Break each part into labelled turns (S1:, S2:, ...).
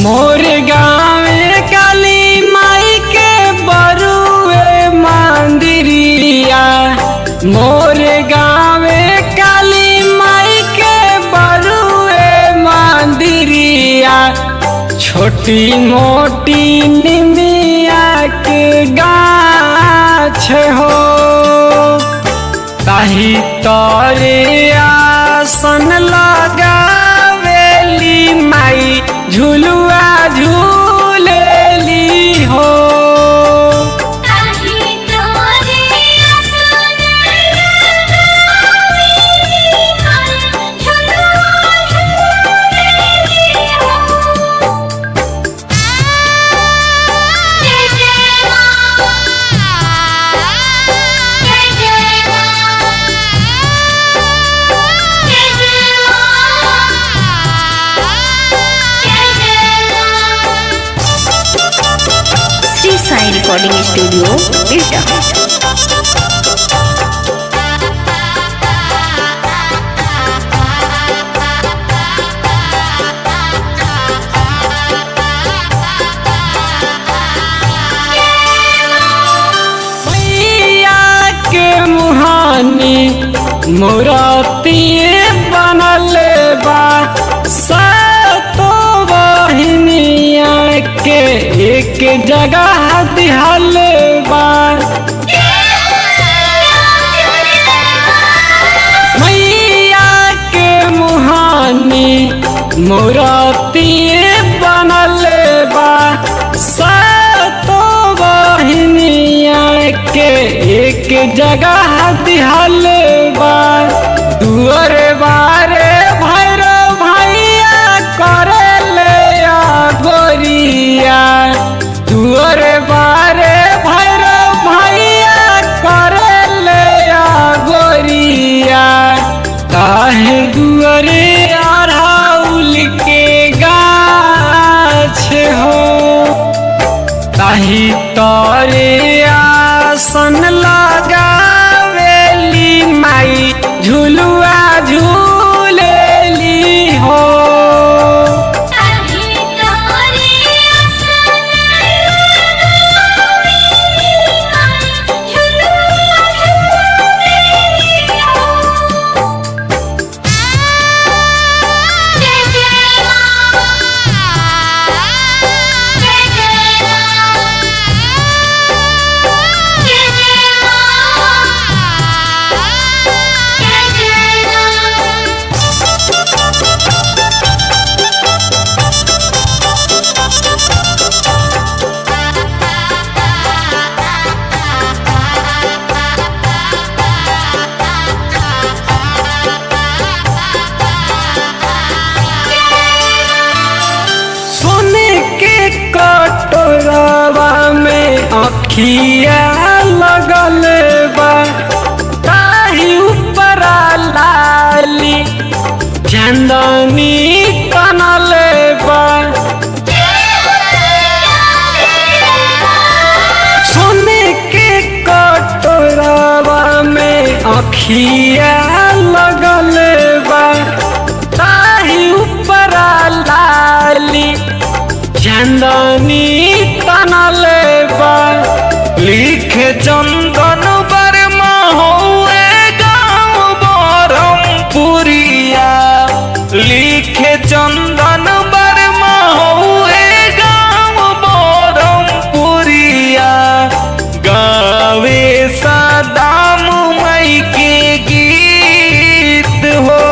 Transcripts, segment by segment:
S1: मोर गाँव काली माई के बरुए मंदिरिया। मोर गाँव काली माई के बरुए मंदिरिया। छोटी मोटी निमिया के गाछ हो ताही तोरे आसन लगावेली माई झुलुआ झूलेली हो।
S2: साई रिकॉर्डिंग स्टूडियो बिल्टा।
S1: मैया के मुहानी मूर्ति बनल बा। सातो बहिनिया के एक जगह दिहल बा। मैया के मुहानी मूर्ति बनल बा। सातो बहिनिया के एक जगह दिहल बा। दुअर बारे भैरव भैया करे ले गोरिया। दुअर बारे भैरव भैया करे ले गोरिया। काहे दुअरे अड़हुल के गाछ हो ताही तोरे आसन लगावेली माई झुलुआ झूलेली हो। कटोरवा में अखिया लगल बा। ताही ऊपर लाली चंदनी तनल बा। सोने के कटोरवा में अखिया लगल बा। ताही ऊपर लाली चंदनी तनल बा। लिखे चंदन वर्मा हुए गाँव बरमपुरिया। लिखे चंदन वर्मा हुए गाँव बरमपुरिया। गावे सदाम मई के गीत हो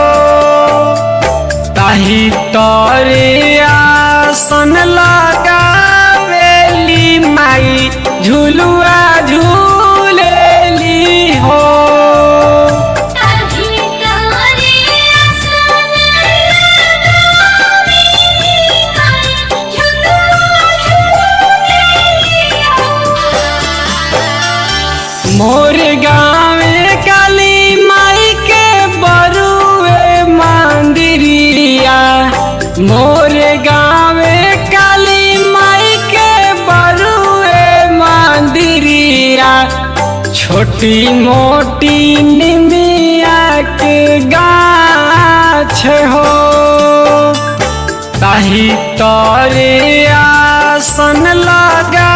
S1: ताही तोरे आसन लगावेली माई झुलुआ झूलेली हो। मोर गाँव काली माई के बरुए मंदिरिया। मोर गाँव काली माई के बरुए मंदिरिया। छोटी मोटी निमिया के गाछ हो भीतरे आसन लगा